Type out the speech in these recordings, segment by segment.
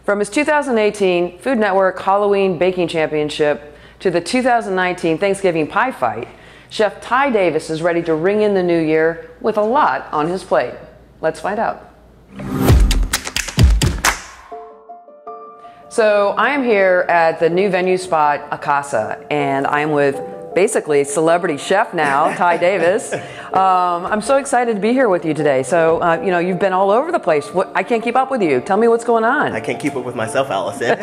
From his 2018 Food Network Halloween Baking Championship to the 2019 Thanksgiving Pie Fight, Chef Tai Davis is ready to ring in the new year with a lot on his plate. Let's find out. So I am here at the new venue spot, Acasa, and I'm with basically celebrity chef now, Tai Davis. I'm so excited to be here with you today. So, you know, you've been all over the place. I can't keep up with you. Tell me what's going on. I can't keep up with myself, Allison.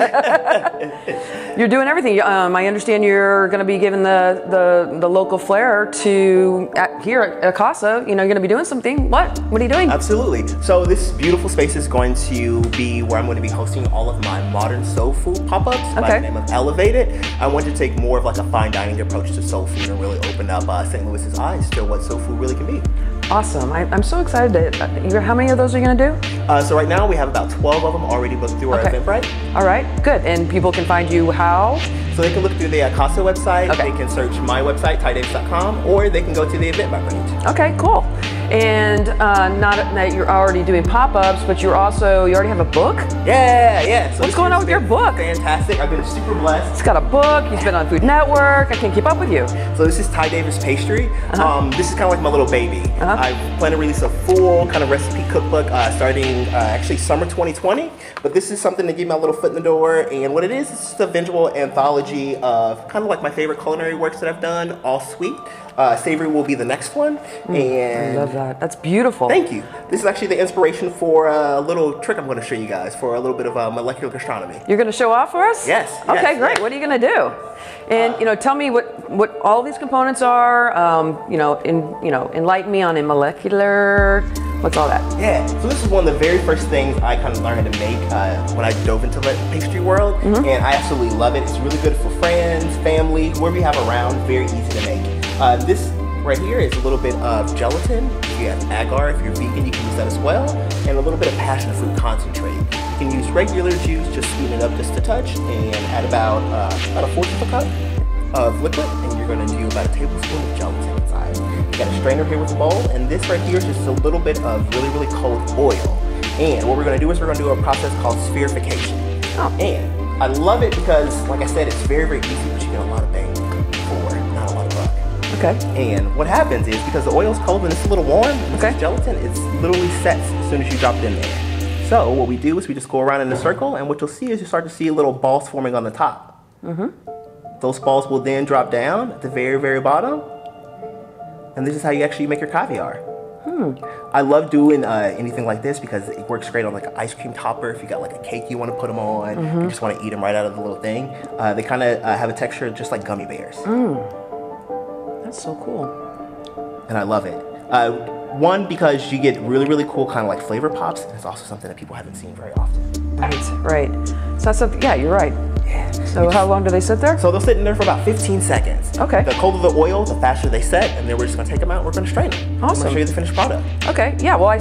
You're doing everything. I understand you're going to be giving the local flair to here at Acasa. You know, you're going to be doing something. What are you doing? Absolutely. So this beautiful space is going to be where I'm going to be hosting all of my modern soul food pop-ups by the name of Elevated. I want to take more of like a fine dining approach to soul food and really open up St. Louis's eyes to what soul food really can be. Awesome. I'm so excited. How many of those are you going to do? So right now we have about 12 of them already booked through our Eventbrite. All right, good. And people can find you how? So they can look through the Acasa website, they can search my website, TaiDavis.com, or they can go to the Eventbrite page. Okay, cool. And not that you're already doing pop-ups, but you already have a book? Yeah. So what's going on with your book? Fantastic. I've been super blessed. It's got a book. You've been on Food Network. I can't keep up with you. So this is Tai Davis pastry. This is kind of like my little baby. I plan to release a full kind of recipe cookbook starting actually summer 2020. But this is something to give my little foot in the door. And what it is, it's just a visual anthology of kind of like my favorite culinary works that I've done, all sweet. Savory will be the next one. And I love that. That's beautiful. Thank you. This is actually the inspiration for a little trick I'm going to show you guys for a little bit of molecular gastronomy. You're going to show off for us? Yes. Okay, great. What are you going to do? And you know, tell me what all these components are. Enlighten me on a molecular. What's all that? Yeah. So this is one of the very first things I kind of learned to make when I dove into the pastry world, and I absolutely love it. It's really good for friends, family, whoever you have around. Very easy to make. This right here is a little bit of gelatin. If you have agar, if you're vegan, you can use that as well. And a little bit of passion fruit concentrate. You can use regular juice, just sweeten it up just a touch, and add about a fourth of a cup of liquid, and you're going to do about a tablespoon of gelatin inside. You got a strainer here with a bowl, and this right here is just a little bit of really, really cold oil. And what we're going to do is we're going to do a process called spherification. And I love it because, like I said, it's very, very easy, but you get a lot of bang for not a lot of buck. Okay. And what happens is, because the oil's cold and it's a little warm, this gelatin, it's literally sets as soon as you drop it in there. So what we do is we just go around in a circle, and what you'll see is you start to see little balls forming on the top. Those balls will then drop down at the very, very bottom. And this is how you actually make your caviar. I love doing anything like this because it works great on like an ice cream topper. If you got like a cake you want to put them on, you just want to eat them right out of the little thing. They kind of have a texture just like gummy bears. That's so cool. And I love it. One, because you get really, really cool kind of like flavor pops, and it's also something that people haven't seen very often. Right. So that's something, yeah, you're right. Yeah. So how long do they sit there? So they'll sit in there for about 15 seconds. Okay. The colder the oil, the faster they set, and then we're just going to take them out and we're going to strain them. Awesome. I'm going to show you the finished product. Okay, yeah, well,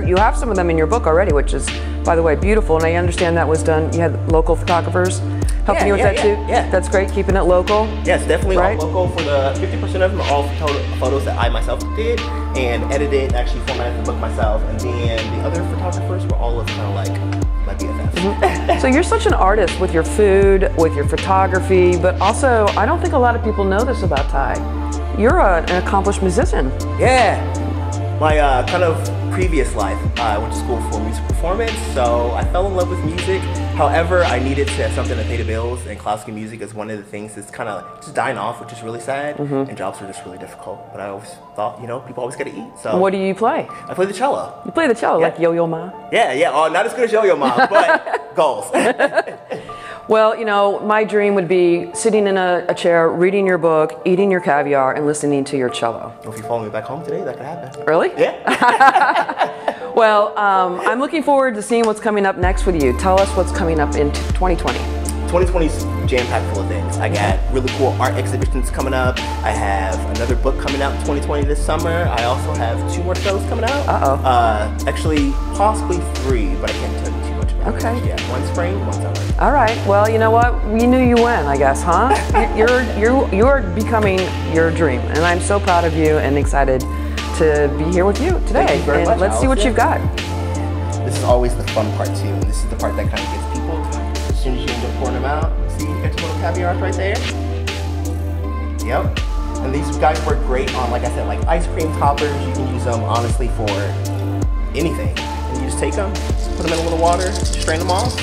you have some of them in your book already, which is, by the way, beautiful, and I understand that was done, you had local photographers helping you with that too? Yeah. That's great, keeping it local? Yes, definitely all local. For the 50% of them are all photos that I myself did and edited, actually formatted the book myself, and then the other photographers were all of kind of like my BFFs. So you're such an artist with your food, with your photography, but also, I don't think a lot of people know this about Tai. You're an accomplished musician. Yeah. My kind of previous life, I went to school for music performance, so I fell in love with music. However, I needed to have something to pay the bills, and classical music is one of the things that's kind of just dying off, which is really sad, and jobs are just really difficult. But I always thought, you know, people always got to eat. So what do you play? I play the cello. You play the cello, like Yo-Yo Ma? Yeah. Oh, not as good as Yo-Yo Ma, but goals. Well, you know, my dream would be sitting in a chair, reading your book, eating your caviar, and listening to your cello. Well, if you follow me back home today, that could happen. Really? Yeah. Well, I'm looking forward to seeing what's coming up next with you. Tell us what's coming up in 2020. 2020's jam-packed full of things. I got really cool art exhibitions coming up. I have another book coming out in 2020 this summer. I also have 2 more shows coming out. Actually, possibly 3, but I can't tell you too much about it. Yeah, one spring, one summer. All right. Well, you know what? We knew you when, I guess, huh? You're becoming your dream, and I'm so proud of you and excited to be here with you today. Thank you very much, let's see what you've got. This is always the fun part too. This is the part that kind of gets people As soon as you end up pouring them out, see, you got your little caviars right there. Yep. And these guys work great on, like I said, like ice cream toppers. You can use them honestly for anything. And you just take them, put them in a little water, strain them off.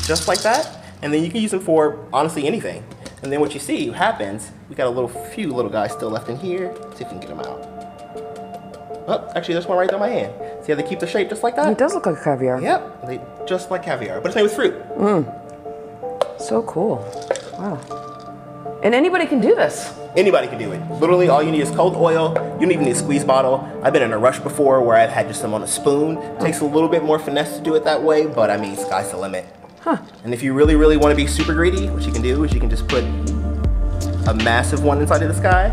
Just like that. And then you can use them for honestly anything. And then what you see happens, we got a few little guys still left in here. Let's see if we can get them out. Oh, actually there's one right there in my hand. See how they keep the shape just like that? It does look like caviar. Yep, they just like caviar, but it's made with fruit. So cool. Wow. And anybody can do this. Anybody can do it. Literally all you need is cold oil. You don't even need a squeeze bottle. I've been in a rush before where I've had just them on a spoon. It takes a little bit more finesse to do it that way, but I mean, sky's the limit. Huh. And if you really, really want to be super greedy, what you can do is you can just put a massive one inside of this guy,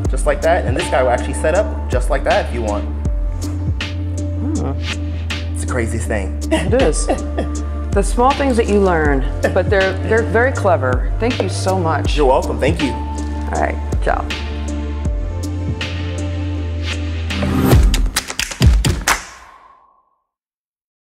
just like that. And this guy will actually set up just like that if you want. It's the craziest thing. It is. The small things that you learn, but they're very clever. Thank you so much. You're welcome. Thank you. All right, ciao.